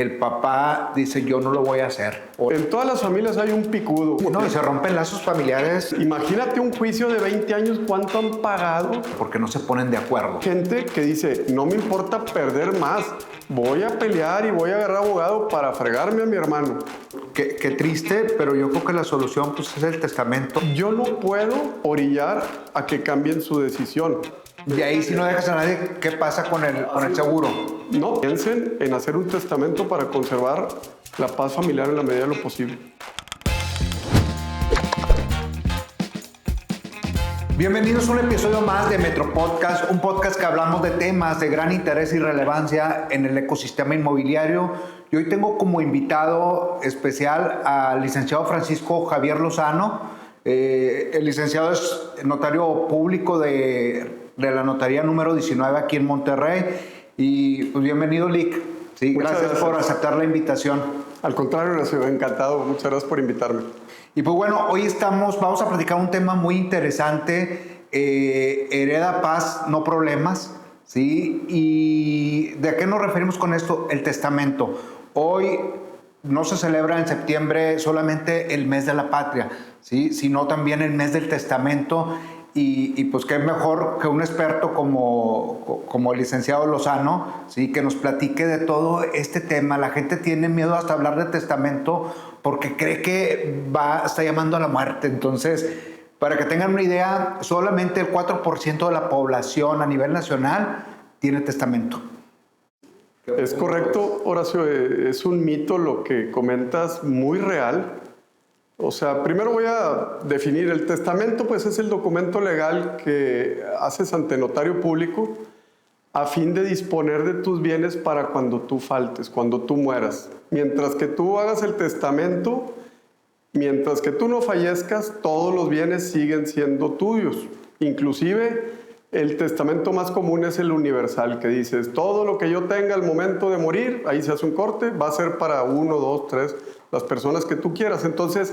El papá dice, yo no lo voy a hacer. En todas las familias hay un picudo. No, y se rompen lazos familiares. Imagínate un juicio de 20 años, ¿cuánto han pagado? Porque no se ponen de acuerdo. Gente que dice, no me importa perder más, voy a pelear y voy a agarrar abogado para fregarme a mi hermano. Qué triste, pero yo creo que la solución pues, es el testamento. Yo no puedo orillar a que cambien su decisión. Y ahí si no dejas a nadie, ¿qué pasa con el seguro? No, piensen en hacer un testamento para conservar la paz familiar en la medida de lo posible. Bienvenidos a un episodio más de Metro Podcast, un podcast que hablamos de temas de gran interés y relevancia en el ecosistema inmobiliario. Y hoy tengo como invitado especial al licenciado Francisco Javier Lozano. El licenciado es notario público de la notaría número 19 aquí en Monterrey. Y pues bienvenido, Lic. Sí, gracias por aceptar la invitación. Al contrario, Horacio, encantado. Muchas gracias por invitarme. Y pues bueno, hoy vamos a platicar un tema muy interesante, hereda paz, no problemas, ¿sí? ¿Y de qué nos referimos con esto? El testamento. Hoy no se celebra en septiembre solamente el mes de la patria, ¿sí? Sino también el mes del testamento. Y pues qué mejor que un experto como el licenciado Lozano, ¿sí? Que nos platique de todo este tema. La gente tiene miedo hasta hablar de testamento porque cree que está llamando a la muerte. Entonces, para que tengan una idea, solamente el 4% de la población a nivel nacional tiene testamento. Es correcto, Horacio, es un mito lo que comentas, muy real. O sea, primero voy a definir el testamento, pues es el documento legal que haces ante notario público a fin de disponer de tus bienes para cuando tú faltes, cuando tú mueras. Mientras que tú hagas el testamento, mientras que tú no fallezcas, todos los bienes siguen siendo tuyos. Inclusive, el testamento más común es el universal, que dices, todo lo que yo tenga al momento de morir, ahí se hace un corte, va a ser para 1, 2, 3, las personas que tú quieras. Entonces,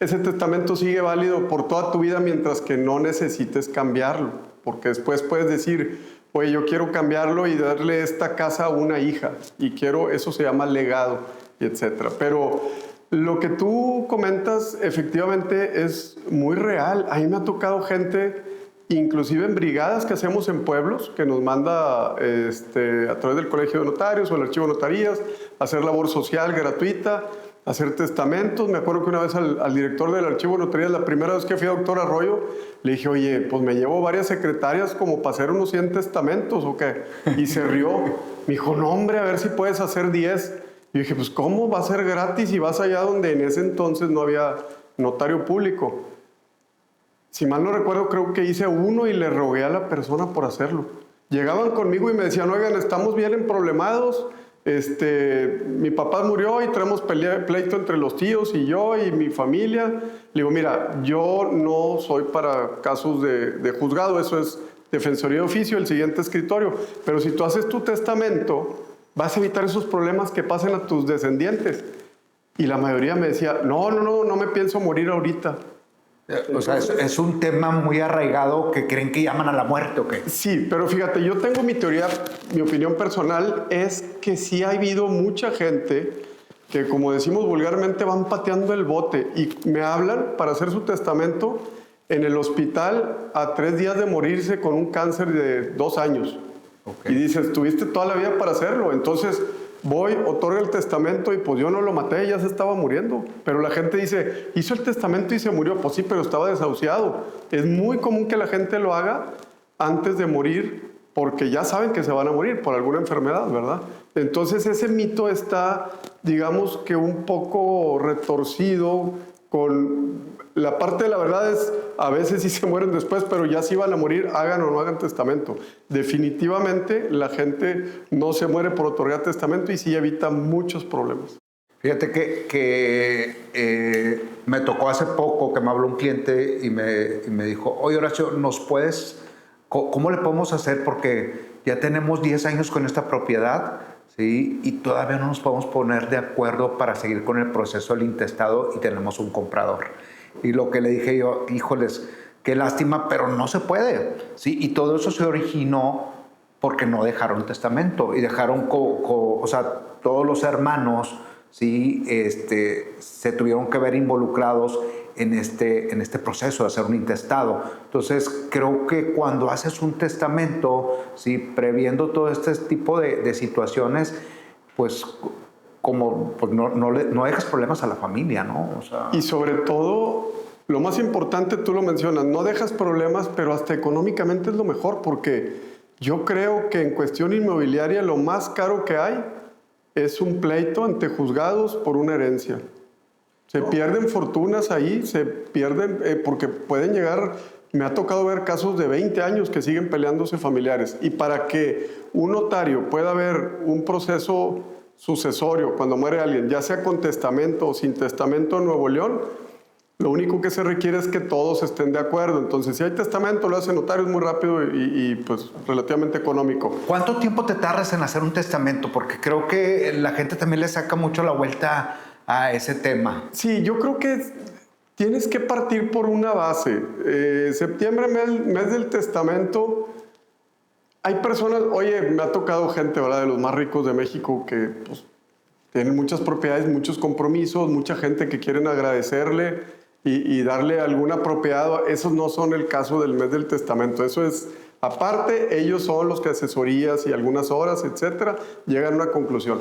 ese testamento sigue válido por toda tu vida mientras que no necesites cambiarlo, porque después puedes decir, oye, yo quiero cambiarlo y darle esta casa a una hija, y eso se llama legado, y etcétera. Pero lo que tú comentas efectivamente es muy real. A mí me ha tocado gente, inclusive en brigadas que hacemos en pueblos, que nos manda a través del Colegio de Notarios o el Archivo de Notarías, hacer labor social gratuita, hacer testamentos. Me acuerdo que una vez al director del Archivo de Notarías, la primera vez que fui a Doctor Arroyo, le dije, oye, pues me llevo varias secretarias como para hacer unos 100 testamentos o qué. Y se rió. Me dijo, no hombre, a ver si puedes hacer 10. Y dije, pues ¿cómo va a ser gratis si vas allá donde en ese entonces no había notario público? Si mal no recuerdo, creo que hice uno y le rogué a la persona por hacerlo. Llegaban conmigo y me decían, oigan, estamos bien emproblemados, mi papá murió y tenemos pleito entre los tíos y yo y mi familia. Le digo, mira, yo no soy para casos de juzgado, eso es defensoría de oficio, el siguiente escritorio. Pero si tú haces tu testamento, vas a evitar esos problemas que pasen a tus descendientes. Y la mayoría me decía, no me pienso morir ahorita. O sea, es un tema muy arraigado que creen que llaman a la muerte, ¿o qué? Sí, pero fíjate, yo tengo mi teoría, mi opinión personal es que sí ha habido mucha gente que, como decimos vulgarmente, van pateando el bote y me hablan para hacer su testamento en el hospital a 3 días de morirse con un cáncer de 2 años. Okay. Y dices, tuviste toda la vida para hacerlo, entonces voy, otorgo el testamento y pues yo no lo maté, ya se estaba muriendo. Pero la gente dice, hizo el testamento y se murió. Pues sí, pero estaba desahuciado. Es muy común que la gente lo haga antes de morir porque ya saben que se van a morir por alguna enfermedad, ¿verdad? Entonces ese mito está, digamos que un poco retorcido. Con la parte de la verdad es, a veces sí se mueren después, pero ya si van a morir, hagan o no hagan testamento. Definitivamente la gente no se muere por otorgar testamento y sí evita muchos problemas. Fíjate que me tocó hace poco que me habló un cliente y me dijo, oye Horacio, ¿cómo le podemos hacer? Porque ya tenemos 10 años con esta propiedad, ¿sí? Y todavía no nos podemos poner de acuerdo para seguir con el proceso del intestado y tenemos un comprador. Y lo que le dije yo, híjoles, qué lástima, pero no se puede, ¿sí? Y todo eso se originó porque no dejaron testamento y dejaron, o sea, todos los hermanos, ¿sí? Se tuvieron que ver involucrados en este proceso de hacer un intestado. Entonces, creo que cuando haces un testamento, ¿sí? Previendo todo este tipo de situaciones, pues, pues no dejas problemas a la familia, ¿no? O sea, y sobre todo, lo más importante, tú lo mencionas, no dejas problemas, pero hasta económicamente es lo mejor, porque yo creo que en cuestión inmobiliaria lo más caro que hay es un pleito ante juzgados por una herencia. Se pierden fortunas ahí, se pierden porque pueden llegar, me ha tocado ver casos de 20 años que siguen peleándose familiares. Y para que un notario pueda ver un proceso sucesorio cuando muere alguien, ya sea con testamento o sin testamento en Nuevo León, lo único que se requiere es que todos estén de acuerdo. Entonces, si hay testamento, lo hace notario, es muy rápido y pues relativamente económico. ¿Cuánto tiempo te tardas en hacer un testamento? Porque creo que la gente también le saca mucho la vuelta a ese tema. Sí, yo creo que tienes que partir por una base. Septiembre, mes del testamento. Hay personas, oye, me ha tocado gente, ¿verdad?, de los más ricos de México que pues, tienen muchas propiedades, muchos compromisos, mucha gente que quieren agradecerle y darle alguna propiedad. Esos no son el caso del mes del testamento. Eso es aparte, ellos son los que asesorías y algunas horas, etcétera, llegan a una conclusión.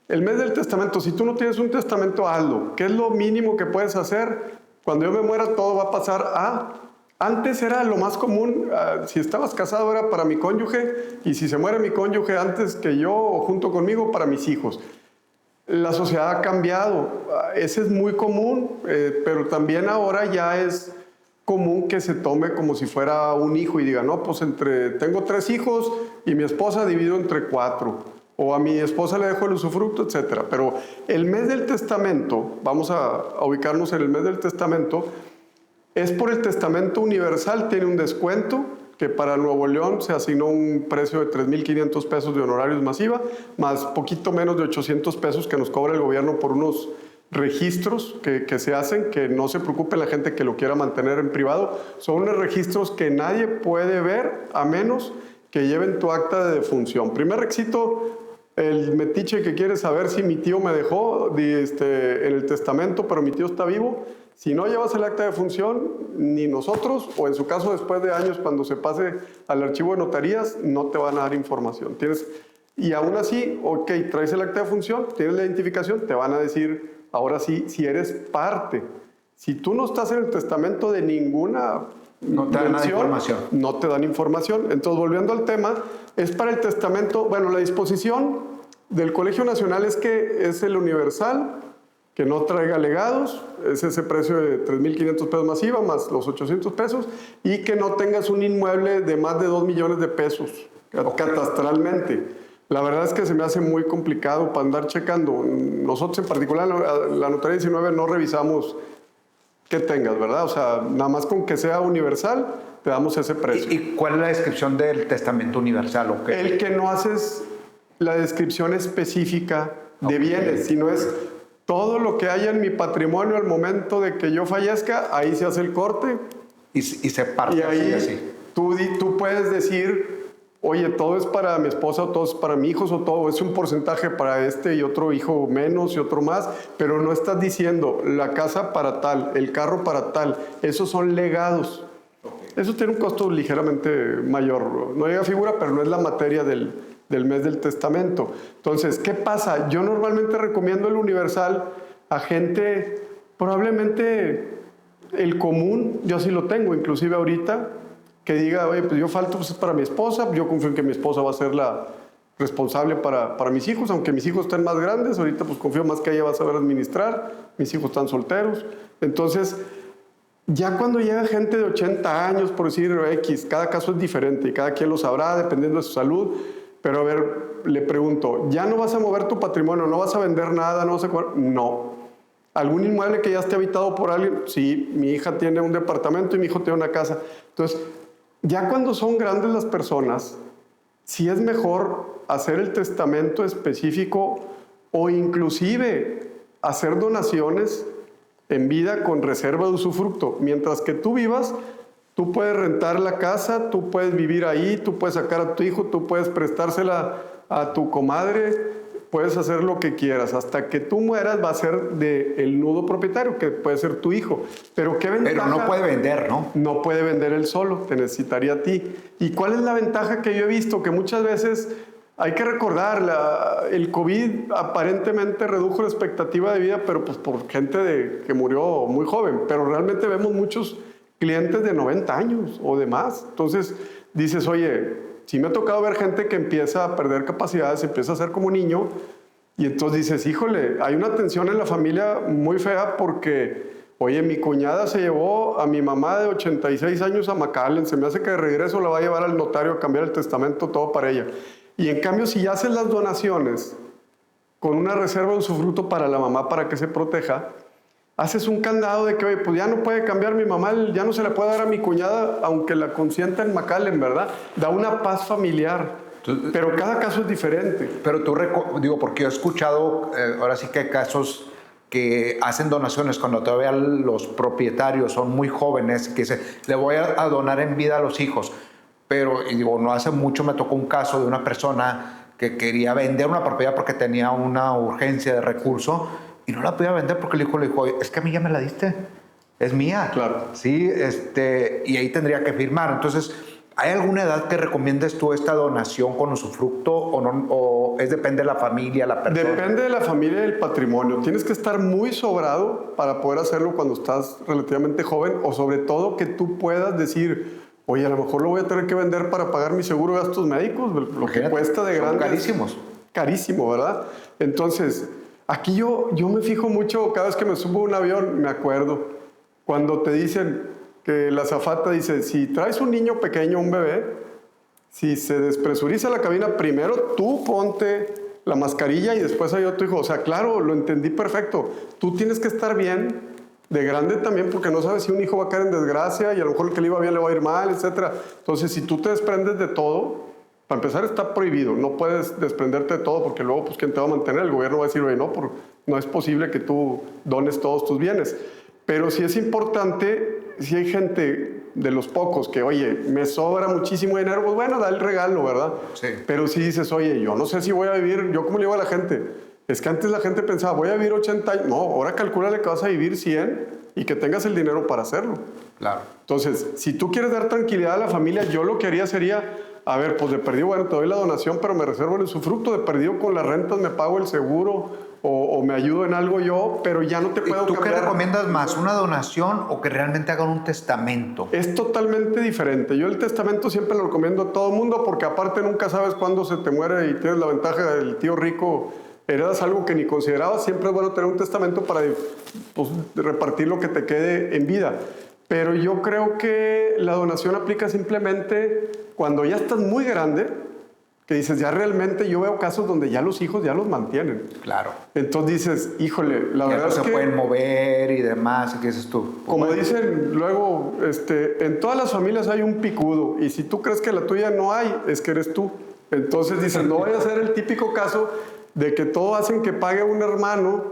El mes del testamento, si tú no tienes un testamento, hazlo. ¿Qué es lo mínimo que puedes hacer? Cuando yo me muera, todo va a pasar a... Antes era lo más común, si estabas casado era para mi cónyuge, y si se muere mi cónyuge antes que yo o junto conmigo, para mis hijos. La sociedad ha cambiado, ese es muy común, pero también ahora ya es común que se tome como si fuera un hijo y diga, no, pues tengo 3 hijos y mi esposa divido entre 4, o a mi esposa le dejo el usufructo, etc. Pero el mes del testamento, vamos a ubicarnos en el mes del testamento, es por el testamento universal, tiene un descuento, que para Nuevo León se asignó un precio de 3,500 pesos de honorarios masiva, más poquito menos de 800 pesos que nos cobra el gobierno por unos registros que se hacen, que no se preocupe la gente que lo quiera mantener en privado. Son unos registros que nadie puede ver a menos que lleven tu acta de defunción. Primer requisito, el metiche que quiere saber si mi tío me dejó en el testamento, pero mi tío está vivo. Si no llevas el acta de función, ni nosotros, o en su caso después de años cuando se pase al archivo de notarías, no te van a dar información. Y aún así, ok, traes el acta de función, tienes la identificación, te van a decir, ahora sí, si eres parte. Si tú no estás en el testamento de ninguna no te dan nada de información. No te dan información. Entonces, volviendo al tema, es para el testamento, bueno, la disposición del Colegio Nacional es que es el universal, que no traiga legados, es ese precio de 3,500 pesos más IVA, más los 800 pesos, y que no tengas un inmueble de más de 2 millones de pesos, catastralmente. La verdad es que se me hace muy complicado para andar checando. Nosotros en particular, la Notaría 19, no revisamos que tengas, ¿verdad? O sea, nada más con que sea universal, te damos ese precio. ¿Y cuál es la descripción del testamento universal? Okay. El que no haces la descripción específica de bienes, sino es... todo lo que haya en mi patrimonio al momento de que yo fallezca, ahí se hace el corte. Y se parte. Y ahí así. Tú puedes decir, oye, todo es para mi esposa, o todo es para mi hijo, o todo es un porcentaje para este y otro hijo menos y otro más, pero no estás diciendo la casa para tal, el carro para tal. Esos son legados. Okay. Eso tiene un costo ligeramente mayor. No llega a figura, pero no es la materia del mes del testamento. Entonces, ¿qué pasa? Yo normalmente recomiendo el universal a gente, probablemente el común, yo sí lo tengo, inclusive ahorita, que diga, oye, pues yo falto, pues es para mi esposa, yo confío en que mi esposa va a ser la responsable para mis hijos, aunque mis hijos estén más grandes, ahorita pues confío más que ella va a saber administrar, mis hijos están solteros. Entonces, ya cuando llega gente de 80 años, por decir X, cada caso es diferente y cada quien lo sabrá dependiendo de su salud. Pero a ver, le pregunto, ¿ya no vas a mover tu patrimonio? ¿No vas a vender nada? ¿No vas a comer? No. ¿Algún inmueble que ya esté habitado por alguien? Sí, mi hija tiene un departamento y mi hijo tiene una casa. Entonces, ya cuando son grandes las personas, sí es mejor hacer el testamento específico o inclusive hacer donaciones en vida con reserva de usufructo. Mientras que tú vivas, Tú puedes rentar la casa, tú puedes vivir ahí, tú puedes sacar a tu hijo, tú puedes prestársela a tu comadre, puedes hacer lo que quieras. Hasta que tú mueras va a ser del nudo propietario, que puede ser tu hijo. Pero ¿qué ventaja? Pero no puede vender, ¿no? No puede vender él solo, te necesitaría a ti. ¿Y cuál es la ventaja que yo he visto? Que muchas veces hay que recordar, el COVID aparentemente redujo la expectativa de vida, pero pues por gente que murió muy joven. Pero realmente vemos muchos clientes de 90 años o de más. Entonces dices, oye, sí me ha tocado ver gente que empieza a perder capacidades, empieza a ser como niño, y entonces dices, híjole, hay una tensión en la familia muy fea porque, oye, mi cuñada se llevó a mi mamá de 86 años a McAllen, se me hace que de regreso la va a llevar al notario a cambiar el testamento, todo para ella. Y en cambio, si ya haces las donaciones con una reserva de usufructo para la mamá para que se proteja, haces un candado de que, oye, pues ya no puede cambiar mi mamá, ya no se le puede dar a mi cuñada, aunque la consienta en McAllen, ¿verdad? Da una paz familiar. Pero cada caso es diferente. Pero tú, digo, porque yo he escuchado, ahora sí que hay casos que hacen donaciones cuando todavía los propietarios son muy jóvenes, que dicen, le voy a donar en vida a los hijos. Pero, y digo, no hace mucho me tocó un caso de una persona que quería vender una propiedad porque tenía una urgencia de recurso, y no la podía vender porque el hijo le dijo, es que a mí ya me la diste, es mía. Claro. Sí, y ahí tendría que firmar. Entonces, ¿hay alguna edad que recomiendes tú esta donación con usufructo o no? ¿O depende de la familia, la persona? Depende de la familia y del patrimonio. Tienes que estar muy sobrado para poder hacerlo cuando estás relativamente joven, o sobre todo que tú puedas decir, oye, a lo mejor lo voy a tener que vender para pagar mi seguro de gastos médicos, lo que cuesta de grande. Son carísimos. Carísimo, ¿verdad? Entonces, aquí yo me fijo mucho, cada vez que me subo a un avión, me acuerdo, cuando te dicen que la azafata dice, si traes un niño pequeño, un bebé, si se despresuriza la cabina, primero tú ponte la mascarilla y después ayuda a tu hijo. O sea, claro, lo entendí perfecto. Tú tienes que estar bien de grande también, porque no sabes si un hijo va a caer en desgracia y a lo mejor el que le iba bien le va a ir mal, etc. Entonces, si tú te desprendes de todo, para empezar está prohibido, no puedes desprenderte de todo porque luego, pues, ¿quién te va a mantener? El gobierno va a decir, oye, no es posible que tú dones todos tus bienes. Pero sí es importante, si hay gente de los pocos que, oye, me sobra muchísimo dinero, pues bueno, da el regalo, ¿verdad? Sí. Pero si dices, oye, yo no sé si voy a vivir, yo como le digo a la gente, es que antes la gente pensaba, voy a vivir 80 años, no, ahora calcúlale que vas a vivir 100 y que tengas el dinero para hacerlo. Claro. Entonces, si tú quieres dar tranquilidad a la familia, yo lo que haría sería, a ver, pues de perdido, bueno, te doy la donación, pero me reservo el usufructo, de perdido con las rentas me pago el seguro o me ayudo en algo yo, pero ya no te puedo ¿Y tú cambiar. qué recomiendas más, una donación o que realmente hagan un testamento? Es totalmente diferente. Yo el testamento siempre lo recomiendo a todo el mundo porque aparte nunca sabes cuándo se te muere y tienes la ventaja del tío rico, heredas algo que ni considerabas. Siempre es bueno tener un testamento para, pues, repartir lo que te quede en vida. Pero yo creo que la donación aplica simplemente cuando ya estás muy grande, que dices, ya realmente yo veo casos donde ya los hijos ya los mantienen. Claro. Entonces dices, híjole, la Ya verdad no es se que... pueden mover y demás, ¿qué dices tú? Como dicen luego, en todas las familias hay un picudo y si tú crees que la tuya no hay, es que eres tú. Entonces dices, no vaya a ser el típico caso de que todo hacen que pague un hermano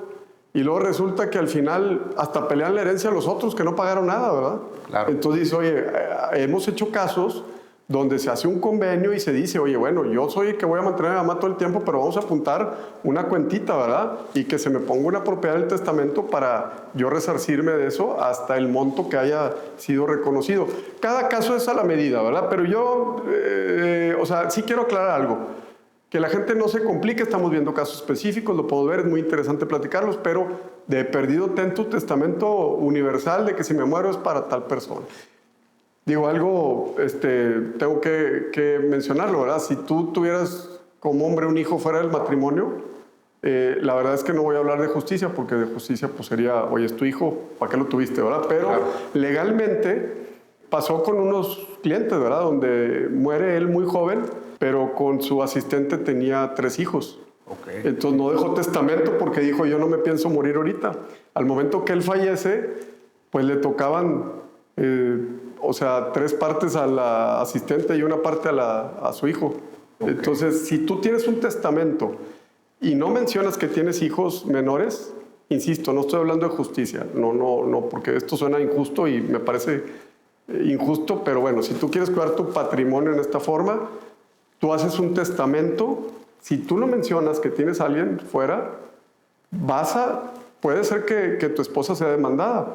y luego resulta que al final hasta pelean la herencia a los otros que no pagaron nada, ¿verdad? Claro. Entonces dice, oye, hemos hecho casos donde se hace un convenio y se dice, oye, bueno, yo soy el que voy a mantener a mi mamá todo el tiempo, pero vamos a apuntar una cuentita, ¿verdad? Y que se me ponga una propiedad del testamento para yo resarcirme de eso hasta el monto que haya sido reconocido. Cada caso es a la medida, ¿verdad? Pero yo, o sea, sí quiero aclarar algo. Que la gente no se complique, estamos viendo casos específicos, lo puedo ver, es muy interesante platicarlos, pero de perdido ten tu testamento universal de que si me muero es para tal persona. Digo, algo tengo que mencionarlo, ¿verdad? Si tú tuvieras como hombre un hijo fuera del matrimonio, la verdad es que no voy a hablar de justicia, porque de justicia pues sería, oye, es tu hijo, ¿para qué lo tuviste, verdad? Pero claro, legalmente pasó con unos clientes, ¿verdad? Donde muere él muy joven, pero con su asistente tenía 3 hijos. Okay. Entonces no dejó testamento porque dijo, yo no me pienso morir ahorita. Al momento que él fallece, pues le tocaban... o sea, 3 partes a la asistente y una parte a su hijo. Okay. Entonces, si tú tienes un testamento y no mencionas que tienes hijos menores, insisto, no estoy hablando de justicia, no, porque esto suena injusto y me parece injusto, pero bueno, si tú quieres cuidar tu patrimonio en esta forma, tú haces un testamento. Si tú no mencionas que tienes a alguien fuera, puede ser que tu esposa sea demandada,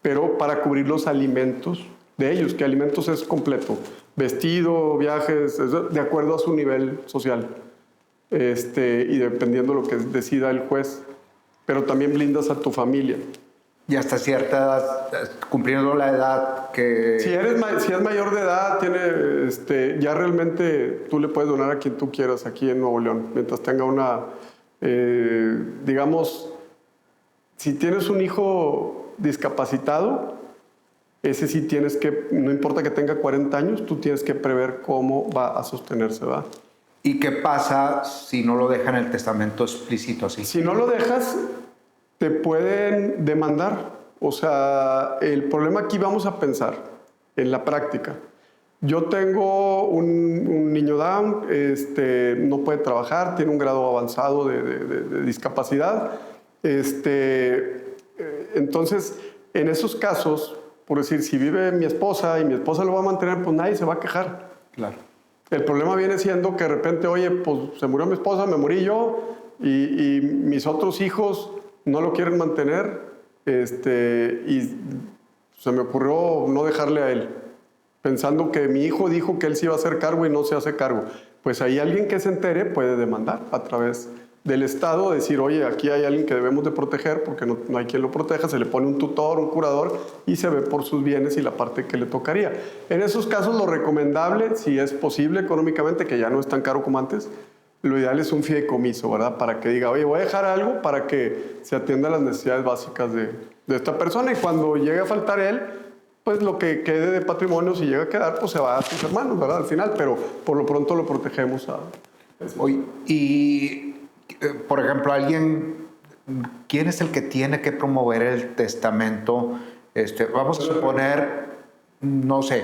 pero para cubrir los alimentos de ellos, que alimentos es completo, vestido, viajes, de acuerdo a su nivel social, y dependiendo de lo que decida el juez, pero también blindas a tu familia. Y hasta cierta edad, cumpliendo la edad que... Si es mayor de edad, ya realmente tú le puedes donar a quien tú quieras aquí en Nuevo León, mientras tenga una, digamos, si tienes un hijo discapacitado, ese sí tienes que, no importa que tenga 40 años, tú tienes que prever cómo va a sostenerse, ¿verdad? ¿Y qué pasa si no lo dejan en el testamento explícito así? Si no lo dejas, te pueden demandar. O sea, el problema aquí vamos a pensar en la práctica. Yo tengo un niño Down, no puede trabajar, tiene un grado avanzado de discapacidad. Entonces, en esos casos, por decir, si vive mi esposa y mi esposa lo va a mantener, pues nadie se va a quejar. Claro. El problema viene siendo que de repente, oye, pues se murió mi esposa, me morí yo, y mis otros hijos no lo quieren mantener, y se me ocurrió no dejarle a él, pensando que mi hijo dijo que él se iba a hacer cargo y no se hace cargo. Pues ahí alguien que se entere puede demandar a través del Estado, decir, oye, aquí hay alguien que debemos de proteger porque no hay quien lo proteja, se le pone un tutor, un curador y se ve por sus bienes y la parte que le tocaría. En esos casos lo recomendable, si es posible económicamente, que ya no es tan caro como antes, lo ideal es un fideicomiso, ¿verdad? Para que diga, oye, voy a dejar algo para que se atienda a las necesidades básicas de esta persona, y cuando llegue a faltar él, pues lo que quede de patrimonio, si llega a quedar, pues se va a sus hermanos, ¿verdad? Al final, pero por lo pronto lo protegemos a... Oye, y, por ejemplo, ¿quién es el que tiene que promover el testamento? Vamos a suponer, no sé,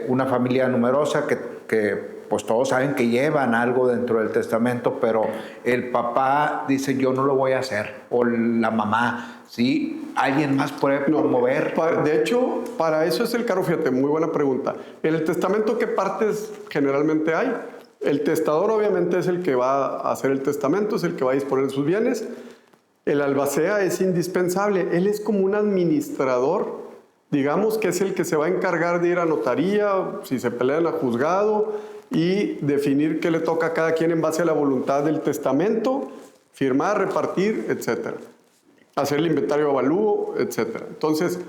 una familia numerosa que pues todos saben que llevan algo dentro del testamento, pero el papá dice, yo no lo voy a hacer, o la mamá, ¿sí? ¿Alguien más puede promover? De hecho, para eso es el cargo, fíjate, muy buena pregunta. En el testamento, ¿qué partes generalmente hay? El testador obviamente es el que va a hacer el testamento, es el que va a disponer de sus bienes. El albacea es indispensable, él es como un administrador, digamos que es el que se va a encargar de ir a notaría, si se pelean a juzgado, y definir qué le toca a cada quien en base a la voluntad del testamento, firmar, repartir, etc. Hacer el inventario de avalúo, etc. Entonces,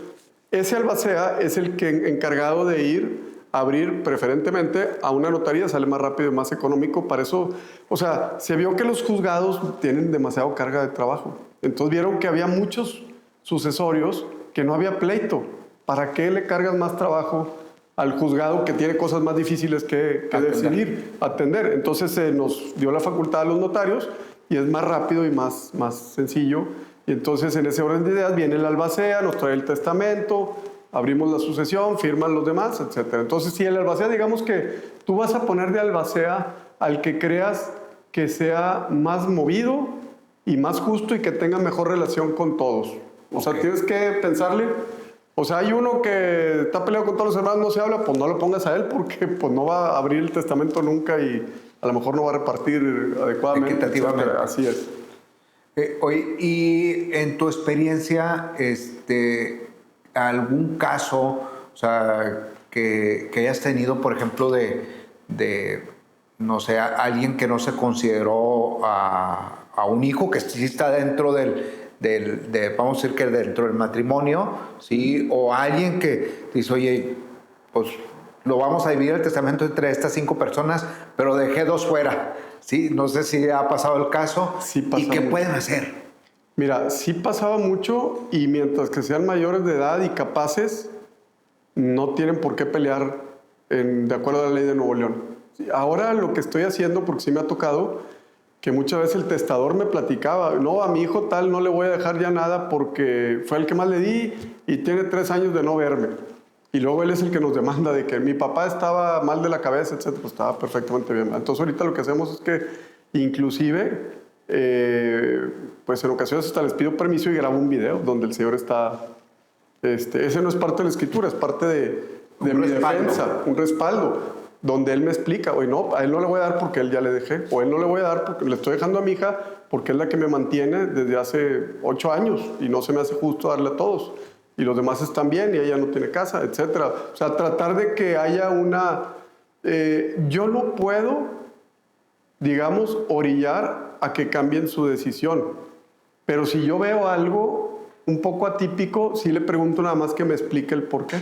ese albacea es el que encargado de ir a abrir preferentemente a una notaría, sale más rápido y más económico. Para eso, o sea, se vio que los juzgados tienen demasiado carga de trabajo. Entonces vieron que había muchos sucesorios que no había pleito. ¿Para qué le cargas más trabajo al juzgado que tiene cosas más difíciles que decidir, atender? Entonces se nos dio la facultad a los notarios y es más rápido y más sencillo. Y entonces en ese orden de ideas viene el albacea, nos trae el testamento, abrimos la sucesión, firman los demás, etc. Entonces si el albacea, digamos que tú vas a poner de albacea al que creas que sea más movido y más justo y que tenga mejor relación con todos. O sea, tienes que pensarle. O sea, hay uno que está peleado con todos los hermanos, no se habla, pues no lo pongas a él porque pues no va a abrir el testamento nunca y a lo mejor no va a repartir adecuadamente. Equitativamente. Así es. Oye, y en tu experiencia, algún caso, o sea, que hayas tenido, por ejemplo, de no sé, alguien que no se consideró a un hijo que sí está dentro vamos a decir que dentro del matrimonio, ¿sí? O alguien que dice, oye, pues lo vamos a dividir el testamento entre estas 5 personas, pero dejé 2 fuera, ¿sí? No sé si ha pasado el caso. Sí, ¿Y qué mucho. pueden hacer? Mira, sí pasaba mucho, y mientras que sean mayores de edad y capaces, no tienen por qué pelear de acuerdo a la ley de Nuevo León. Ahora lo que estoy haciendo, porque sí me ha tocado, que muchas veces el testador me platicaba, no, a mi hijo tal no le voy a dejar ya nada porque fue el que más le di y tiene 3 años de no verme. Y luego él es el que nos demanda de que mi papá estaba mal de la cabeza, etc. Pues estaba perfectamente bien. Entonces ahorita lo que hacemos es que inclusive, pues en ocasiones hasta les pido permiso y grabo un video donde el señor está Ese no es parte de la escritura, es parte de mi defensa, un respaldo, donde él me explica, oye, no, a él no le voy a dar porque él ya le dejé, o a él no le voy a dar porque le estoy dejando a mi hija porque es la que me mantiene desde hace 8 años y no se me hace justo darle a todos. Y los demás están bien y ella no tiene casa, etc. O sea, tratar de que haya una... yo no puedo, digamos, orillar a que cambien su decisión. Pero si yo veo algo un poco atípico, sí le pregunto nada más que me explique el por qué.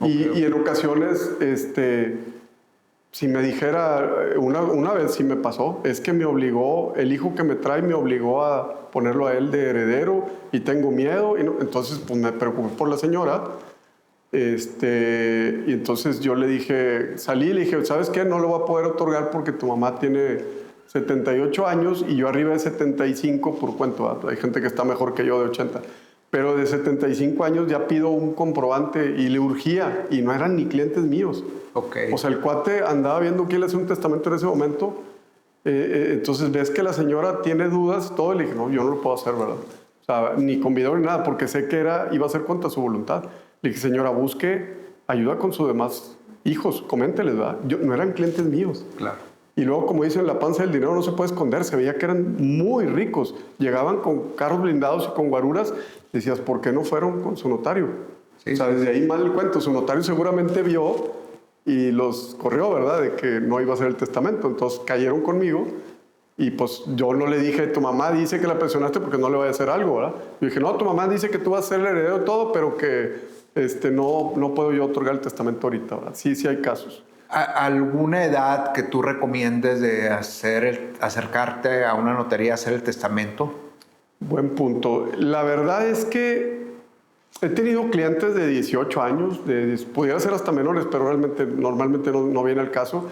Y en ocasiones, si me dijera, una vez sí me pasó, es que me obligó, el hijo que me trae me obligó a ponerlo a él de heredero y tengo miedo. Y no, entonces, pues me preocupé por la señora. Y entonces yo le dije, salí y le dije, ¿sabes qué? No lo voy a poder otorgar porque tu mamá tiene 78 años y yo arriba de 75 por cuento. Hay gente que está mejor que yo de 80. Pero de 75 años ya pido un comprobante y le urgía y no eran ni clientes míos. O sea, el cuate andaba viendo quién le hacía un testamento en ese momento. Entonces ves que la señora tiene dudas y todo. Y le dije, no, yo no lo puedo hacer, ¿verdad? O sea, ni con video ni nada, porque sé que iba a ser contra su voluntad. Le dije, señora, busque ayuda con sus demás hijos, coménteles, ¿verdad? No eran clientes míos. Claro. Y luego, como dicen, la panza del dinero no se puede esconder. Se veía que eran muy ricos. Llegaban con carros blindados y con guaruras. Decías, ¿por qué no fueron con su notario? Sí, o sea, desde ahí mal el cuento. Su notario seguramente vio y los corrió, ¿verdad? De que no iba a ser el testamento. Entonces cayeron conmigo y pues yo no le dije, tu mamá dice que la pensionaste porque no le vaya a hacer algo, ¿verdad? Yo dije, no, tu mamá dice que tú vas a ser el heredero de todo, pero que no puedo yo otorgar el testamento ahorita, ¿verdad? Sí hay casos. ¿Alguna edad que tú recomiendes de acercarte a una notaría a hacer el testamento? Buen punto. La verdad es que he tenido clientes de 18 años, pudiera ser hasta menores, pero normalmente no viene al caso.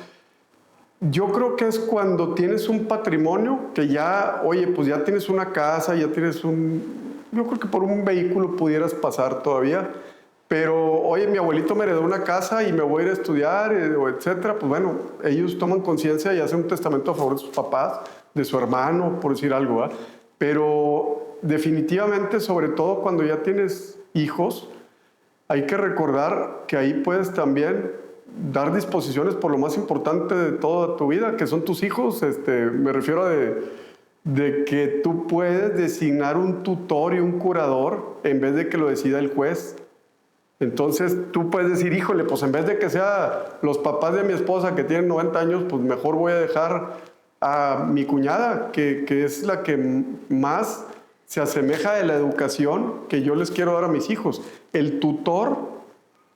Yo creo que es cuando tienes un patrimonio que ya, oye, pues ya tienes una casa, ya tienes yo creo que por un vehículo pudieras pasar todavía. Pero, oye, mi abuelito me heredó una casa y me voy a ir a estudiar, etcétera. Pues bueno, ellos toman conciencia y hacen un testamento a favor de sus papás, de su hermano, por decir algo, ¿verdad? Pero definitivamente, sobre todo cuando ya tienes hijos, hay que recordar que ahí puedes también dar disposiciones por lo más importante de toda tu vida, que son tus hijos. Me refiero a de que tú puedes designar un tutor y un curador en vez de que lo decida el juez. Entonces tú puedes decir, híjole, pues en vez de que sea los papás de mi esposa que tienen 90 años, pues mejor voy a dejar a mi cuñada, que es la que más se asemeja de la educación que yo les quiero dar a mis hijos. El tutor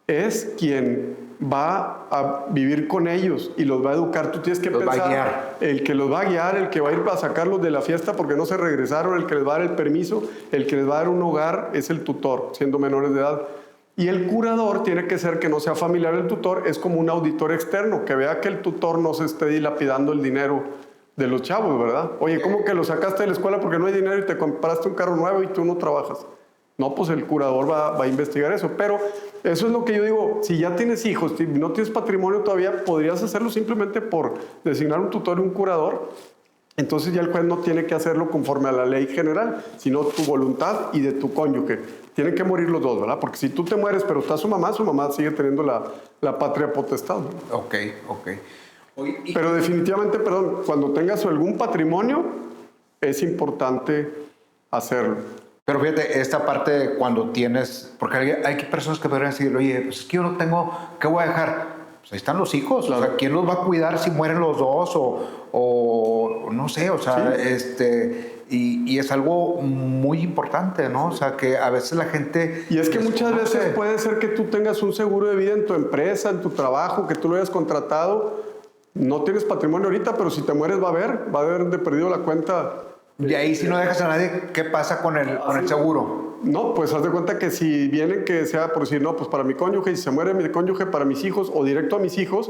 es quien va a vivir con ellos y los va a educar. Tú tienes que pensar, el que los va a guiar, el que va a ir a sacarlos de la fiesta porque no se regresaron, el que les va a dar el permiso, el que les va a dar un hogar, es el tutor, siendo menores de edad. Y el curador tiene que ser que no sea familiar del tutor, es como un auditor externo, que vea que el tutor no se esté dilapidando el dinero de los chavos, ¿verdad? Oye, ¿cómo que lo sacaste de la escuela porque no hay dinero y te compraste un carro nuevo y tú no trabajas? No, pues el curador va a investigar eso. Pero eso es lo que yo digo, si ya tienes hijos, si no tienes patrimonio todavía, podrías hacerlo simplemente por designar un tutor y un curador. Entonces ya el juez no tiene que hacerlo conforme a la ley general, sino tu voluntad y de tu cónyuge. Tienen que morir los dos, ¿verdad? Porque si tú te mueres, pero está su mamá sigue teniendo la patria potestad, ¿no? Ok. Pero definitivamente, cuando tengas algún patrimonio, es importante hacerlo. Pero fíjate, esta parte cuando tienes, porque hay personas que podrían decir, oye, pues es que yo no tengo, ¿qué voy a dejar? Pues ahí están los hijos, claro. O sea, ¿quién los va a cuidar si mueren los dos? O no sé, o sea, sí. Y es algo muy importante, ¿no? O sea, que a veces la gente... Y es que muchas veces puede ser que tú tengas un seguro de vida en tu empresa, en tu trabajo, que tú lo hayas contratado. No tienes patrimonio ahorita, pero si te mueres va a haber de perdido la cuenta. Y ahí si no dejas a nadie, ¿qué pasa con el seguro? No, pues haz de cuenta que si vienen que sea por decir, no, pues para mi cónyuge, y si se muere mi cónyuge para mis hijos o directo a mis hijos,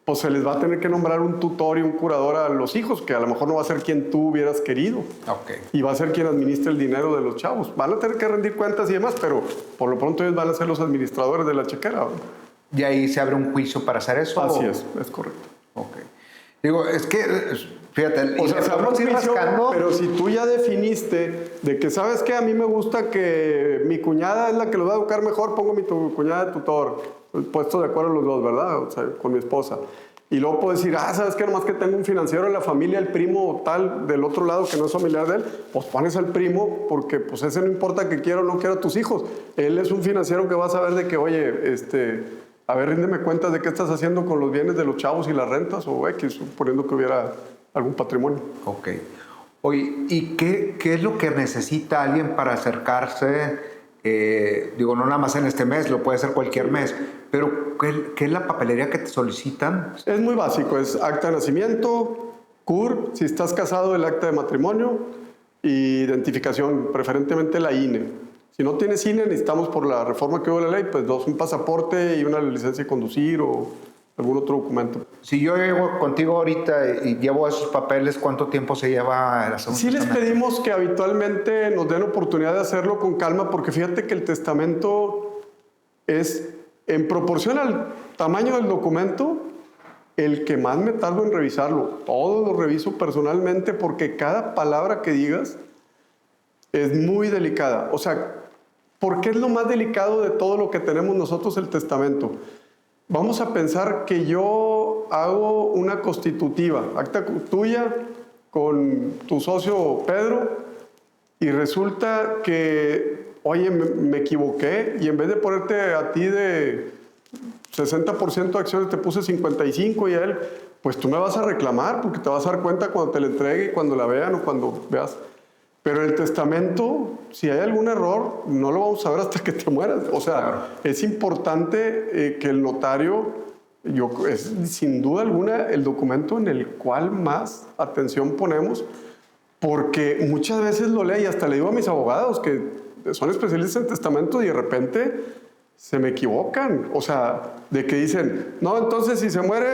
pues se les va a tener que nombrar un tutor y un curador a los hijos, que a lo mejor no va a ser quien tú hubieras querido. Okay. Y va a ser quien administre el dinero de los chavos. Van a tener que rendir cuentas y demás, pero por lo pronto ellos van a ser los administradores de la chequera. ¿Y ahí se abre un juicio para hacer eso? Así es correcto. Ok. Digo, es que, fíjate, O sea, se abre un vamos a ir juicio, rascando. pero si tú ya definiste de que, ¿sabes qué? A mí me gusta que mi cuñada es la que lo va a educar mejor, pongo mi cuñada de tutor, puesto de acuerdo los dos, ¿verdad? O sea, con mi esposa. Y luego puedo decir, ¿sabes qué? Nomás que tengo un financiero en la familia, el primo tal del otro lado que no es familiar de él, pues pones al primo porque pues ese no importa que quiera o no quiera a tus hijos. Él es un financiero que va a saber de que, oye, a ver, ríndeme cuentas de qué estás haciendo con los bienes de los chavos y las rentas o X, suponiendo que hubiera algún patrimonio. Ok. Oye, ¿y qué es lo que necesita alguien para acercarse? Digo, no nada más en este mes, lo puede hacer cualquier mes, pero ¿qué es la papelería que te solicitan? Es muy básico, es acta de nacimiento, CUR, si estás casado el acta de matrimonio, y identificación, preferentemente la INE. Si no tienes INE, necesitamos por la reforma que hubo de la ley, pues un pasaporte y una licencia de conducir o algún otro documento. Si yo llego contigo ahorita y llevo esos papeles, ¿cuánto tiempo se lleva el asunto? Sí les pedimos que habitualmente nos den oportunidad de hacerlo con calma, porque fíjate que el testamento es, en proporción al tamaño del documento, el que más me tardo en revisarlo. Todo lo reviso personalmente porque cada palabra que digas es muy delicada. O sea, ¿por qué es lo más delicado de todo lo que tenemos nosotros el testamento? Vamos a pensar que yo hago una constitutiva, acta tuya con tu socio Pedro, y resulta que, oye, me equivoqué y en vez de ponerte a ti de 60% de acciones te puse 55 y a él, pues tú me vas a reclamar porque te vas a dar cuenta cuando te la entregue y cuando la vean o cuando veas. Pero el testamento, si hay algún error, no lo vamos a ver hasta que te mueras. O sea, claro, es importante que el notario, es sin duda alguna el documento en el cual más atención ponemos, porque muchas veces lo leo y hasta le digo a mis abogados que son especialistas en testamento y de repente se me equivocan. O sea, de que dicen, no, entonces si se muere,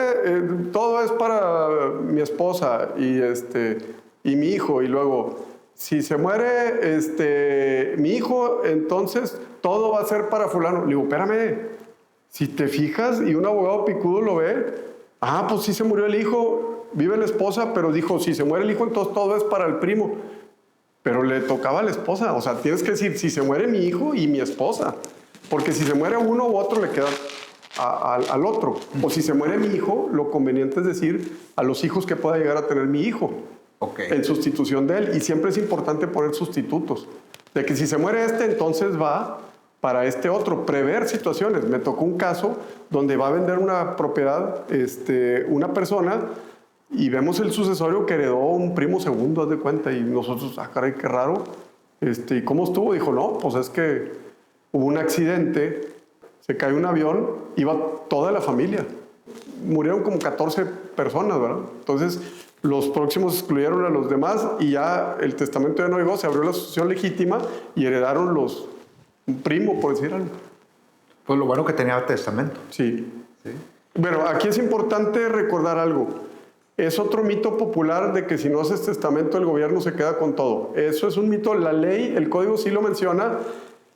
todo es para mi esposa y mi hijo, y luego, si se muere mi hijo, entonces todo va a ser para fulano. Le digo, espérame, si te fijas y un abogado picudo lo ve, pues sí se murió el hijo, vive la esposa, pero dijo, si se muere el hijo, entonces todo es para el primo. Pero le tocaba a la esposa. O sea, tienes que decir, si se muere mi hijo y mi esposa. Porque si se muere uno u otro, le queda al otro. O si se muere mi hijo, lo conveniente es decir a los hijos que pueda llegar a tener mi hijo. Okay. En sustitución de él. Y siempre es importante poner sustitutos. De que si se muere entonces va para este otro. Prever situaciones. Me tocó un caso donde va a vender una propiedad una persona y vemos el sucesorio que heredó un primo segundo, haz de cuenta. Y nosotros, caray, qué raro. ¿Y cómo estuvo? Dijo, no, pues es que hubo un accidente, se cayó un avión, iba toda la familia. Murieron como 14 personas, ¿verdad? Entonces, los próximos excluyeron a los demás y ya el testamento ya no llegó, se abrió la sucesión legítima y heredaron un primo, por decir algo. Pues lo bueno que tenía testamento. Sí. Bueno, aquí es importante recordar algo. Es otro mito popular de que si no haces testamento el gobierno se queda con todo. Eso es un mito. La ley, el código sí lo menciona,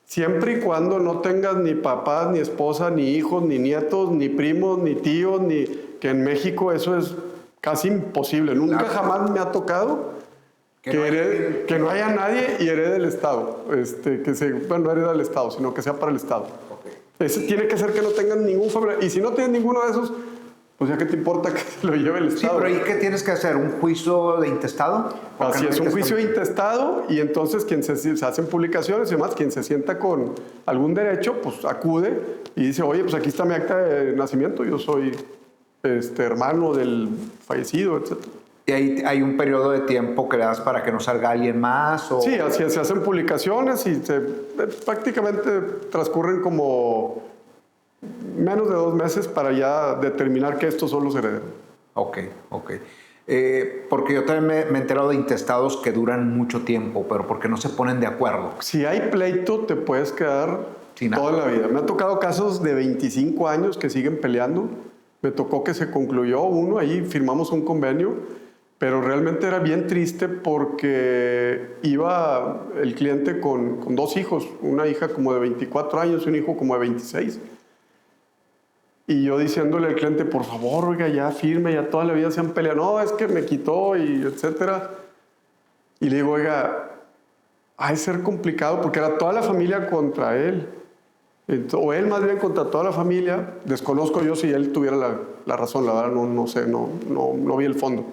siempre y cuando no tengas ni papás, ni esposa, ni hijos, ni nietos, ni primos, ni tíos, que en México eso es casi imposible. Nunca jamás me ha tocado que no haya nadie y herede el Estado. No hereda el Estado, sino que sea para el Estado. Okay. Tiene que ser que no tengan ningún familiar. Y si no tienes ninguno de esos, pues ya que te importa que se lo lleve el Estado. Sí, pero ¿y qué tienes que hacer? ¿Un juicio de intestado? Así es, un juicio de intestado, y entonces se hacen publicaciones y demás, quien se sienta con algún derecho, pues acude y dice, oye, pues aquí está mi acta de nacimiento, yo soy hermano del fallecido, etc. ¿Y ahí hay un periodo de tiempo que le das para que no salga alguien más? ¿O? Sí, así es, se hacen publicaciones y prácticamente transcurren como menos de 2 meses para ya determinar que estos son los herederos. Ok. Porque yo también me he enterado de intestados que duran mucho tiempo, pero porque no se ponen de acuerdo. Si hay pleito, te puedes quedar toda la vida. Me ha tocado casos de 25 años que siguen peleando. Me tocó que se concluyó uno, ahí firmamos un convenio, pero realmente era bien triste porque iba el cliente con 2 hijos, una hija como de 24 años y un hijo como de 26. Y yo diciéndole al cliente, por favor, oiga, ya firme, ya toda la vida se han peleado. No, es que me quitó y etcétera. Y le digo, oiga, ha de ser complicado porque era toda la familia contra él. O él más bien contra toda la familia. Desconozco yo si él tuviera la razón, la verdad no sé, no vi el fondo.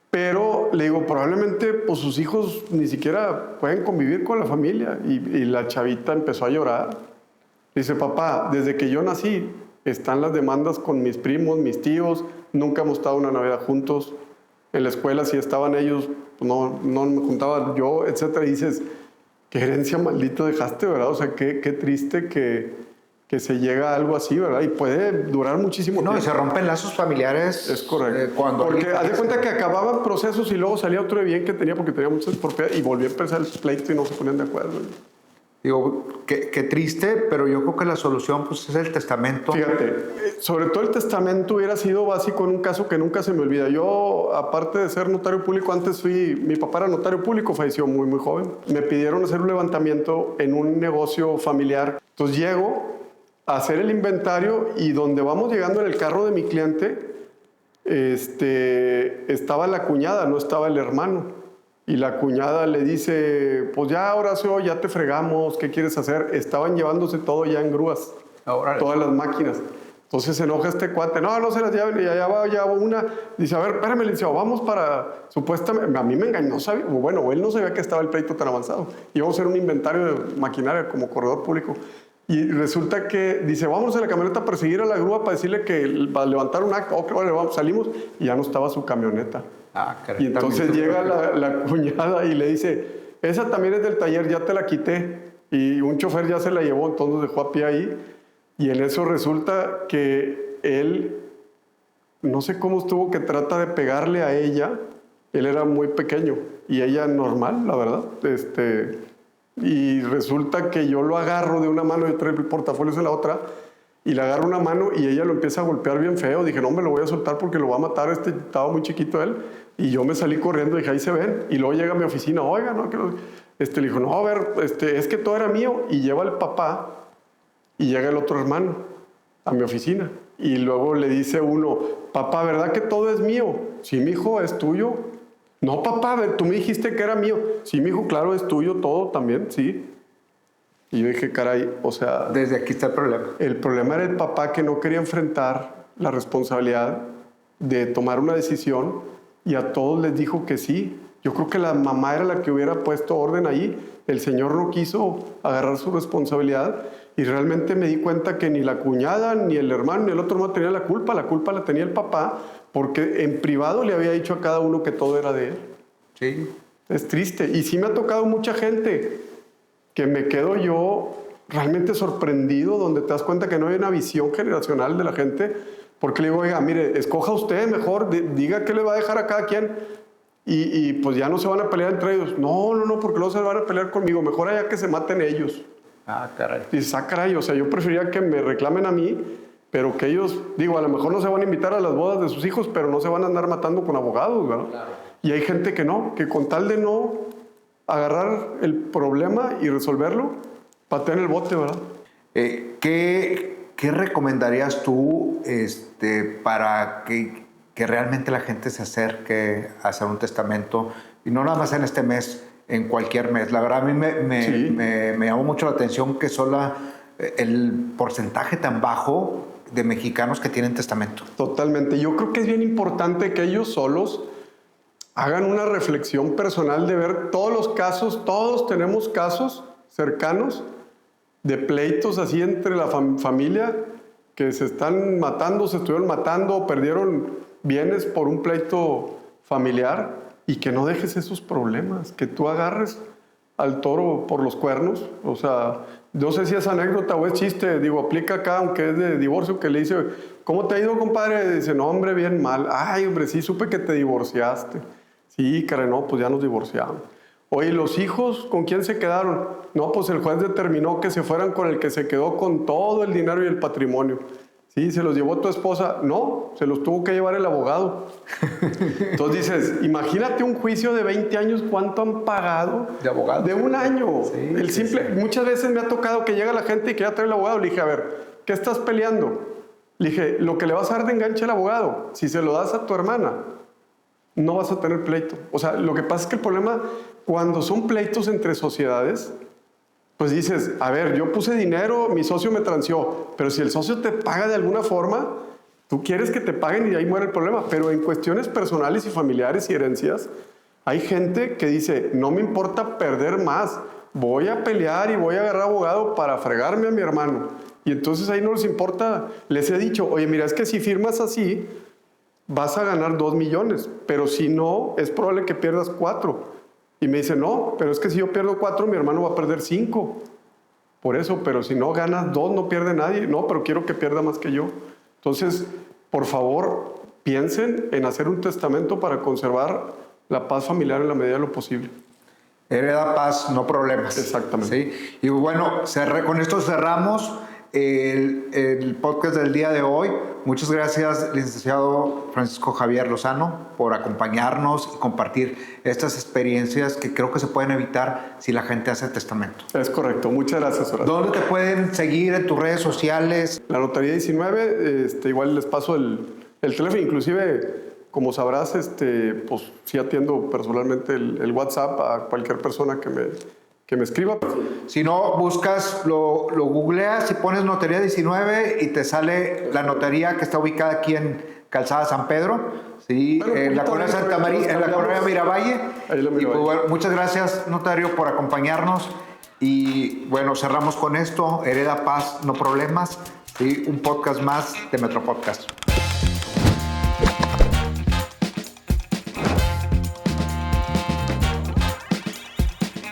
Pero le digo, probablemente pues sus hijos ni siquiera pueden convivir con la familia. Y la chavita empezó a llorar. Dice, papá, desde que yo nací están las demandas con mis primos, mis tíos, nunca hemos estado una Navidad juntos. En la escuela si estaban ellos, pues, no me juntaba yo, etcétera. Y dices, qué herencia maldita dejaste, ¿verdad? O sea, qué triste que se llega a algo así, ¿verdad? Y puede durar muchísimo tiempo. No, y se rompen lazos familiares. Es correcto. Cuando porque haz de cuenta que acababan procesos y luego salía otro de bien que tenía porque tenía muchas propiedades y volvió a empezar el pleito y no se ponían de acuerdo. Digo, qué triste, pero yo creo que la solución pues, es el testamento. Fíjate, sobre todo el testamento hubiera sido básico en un caso que nunca se me olvida. Yo, aparte de ser notario público, mi papá era notario público, falleció muy, muy joven. Me pidieron hacer un levantamiento en un negocio familiar. Entonces llego a hacer el inventario y donde vamos llegando en el carro de mi cliente, estaba la cuñada, no estaba el hermano. Y la cuñada le dice, pues ya Horacio, ya te fregamos, ¿qué quieres hacer? Estaban llevándose todo ya en grúas, todas las máquinas. Entonces se enoja este cuate, no se las lleven, y allá va una. Dice, a ver, espérame, le dice, vamos para, supuestamente, a mí me engañó, bueno, él no sabía que estaba el pleito tan avanzado. Íbamos a hacer un inventario de maquinaria como corredor público. Y resulta que dice, vamos a la camioneta a perseguir a la grúa para decirle que va a levantar un acta. Ok, vale, vamos, salimos y ya no estaba su camioneta. Y entonces llega la cuñada y le dice, esa también es del taller, ya te la quité. Y un chofer ya se la llevó, entonces dejó a pie ahí. Y en eso resulta que él, no sé cómo estuvo, que trata de pegarle a ella. Él era muy pequeño y ella normal, la verdad. Y resulta que yo lo agarro de una mano y traigo el portafolio en la otra. Y le agarro una mano y ella lo empieza a golpear bien feo. Dije, no, me lo voy a soltar porque lo va a matar. Estaba muy chiquito él. Y yo me salí corriendo y dije, ahí se ven. Y luego llega a mi oficina, oiga, ¿no? Le dijo, no, a ver, es que todo era mío. Y lleva el papá y llega el otro hermano a mi oficina. Y luego le dice uno, papá, ¿verdad que todo es mío? Sí, mijo, es tuyo. No, papá, tú me dijiste que era mío. Sí, mijo, claro, es tuyo todo también, sí. Y yo dije, caray, o sea... Desde aquí está el problema. El problema era el papá que no quería enfrentar la responsabilidad de tomar una decisión y a todos les dijo que sí. Yo creo que la mamá era la que hubiera puesto orden ahí. El señor no quiso agarrar su responsabilidad y realmente me di cuenta que ni la cuñada, ni el hermano, ni el otro hermano tenía la culpa la tenía el papá porque en privado le había dicho a cada uno que todo era de él. Sí. Es triste. Y sí me ha tocado mucha gente que me quedo yo realmente sorprendido, donde te das cuenta que no hay una visión generacional de la gente, porque le digo, oiga, mire, escoja usted mejor, diga qué le va a dejar a cada quien, y pues ya no se van a pelear entre ellos. No, porque luego se van a pelear conmigo, mejor allá que se maten ellos. Ah, caray. Dices, caray, o sea, yo preferiría que me reclamen a mí, pero que ellos, digo, a lo mejor no se van a invitar a las bodas de sus hijos, pero no se van a andar matando con abogados, ¿verdad? Claro. Y hay gente que no, que con tal de no agarrar el problema y resolverlo, patear el bote, ¿verdad? ¿Qué recomendarías tú para que realmente la gente se acerque a hacer un testamento? Y no nada más en este mes, en cualquier mes. La verdad, a mí me llamó mucho la atención que solo el porcentaje tan bajo de mexicanos que tienen testamento. Totalmente. Yo creo que es bien importante que ellos solos hagan una reflexión personal de ver todos los casos, todos tenemos casos cercanos de pleitos así entre la familia que se están matando, se estuvieron matando, perdieron bienes por un pleito familiar y que no dejes esos problemas, que tú agarres al toro por los cuernos. O sea, no sé si es anécdota o es chiste, digo, aplica acá, aunque es de divorcio, que le dice, ¿cómo te ha ido, compadre? Dice, no, hombre, bien mal. Ay, hombre, sí, supe que te divorciaste. Sí, caray, no, pues ya nos divorciamos. Oye, ¿los hijos con quién se quedaron? No, pues el juez determinó que se fueran con el que se quedó con todo el dinero y el patrimonio. Sí, ¿se los llevó tu esposa? No, se los tuvo que llevar el abogado. Entonces dices, imagínate un juicio de 20 años, ¿cuánto han pagado? De abogado. De un año. Sí, sí. Muchas veces me ha tocado que llega la gente y que ya trae el abogado. Le dije, a ver, ¿qué estás peleando? Le dije, lo que le vas a dar de enganche al abogado, si se lo das a tu hermana, no vas a tener pleito. O sea, lo que pasa es que el problema, cuando son pleitos entre sociedades, pues dices, a ver, yo puse dinero, mi socio me transió, pero si el socio te paga de alguna forma, tú quieres que te paguen y ahí muere el problema. Pero en cuestiones personales y familiares y herencias, hay gente que dice, no me importa perder más, voy a pelear y voy a agarrar abogado para fregarme a mi hermano. Y entonces ahí no les importa. Les he dicho, oye, mira, es que si firmas así, vas a ganar 2 millones, pero si no, es probable que pierdas 4. Y me dice, no, pero es que si yo pierdo 4, mi hermano va a perder 5. Por eso, pero si no ganas 2, no pierde nadie. No, pero quiero que pierda más que yo. Entonces, por favor, piensen en hacer un testamento para conservar la paz familiar en la medida de lo posible. Hereda paz, no problemas. Exactamente. ¿Sí? Y bueno, con esto cerramos el podcast del día de hoy. Muchas gracias, licenciado Francisco Javier Lozano, por acompañarnos y compartir estas experiencias que creo que se pueden evitar si la gente hace testamento. Es correcto. Muchas gracias, Horacio. ¿Dónde te pueden seguir en tus redes sociales? La Notaría 19, igual les paso el teléfono, inclusive, como sabrás, pues sí atiendo personalmente el WhatsApp a cualquier persona que me escriba. Si no, buscas, lo googleas y pones Notaría 19 y te sale la notaría que está ubicada aquí en Calzada San Pedro, ¿sí? Bueno, en la colonia Santa María, en la colonia Miravalle. Ahí la Miravalle. Y pues, bueno, muchas gracias, notario, por acompañarnos. Y bueno, cerramos con esto. Hereda paz, no problemas. ¿Sí? Un podcast más de Metro Podcast.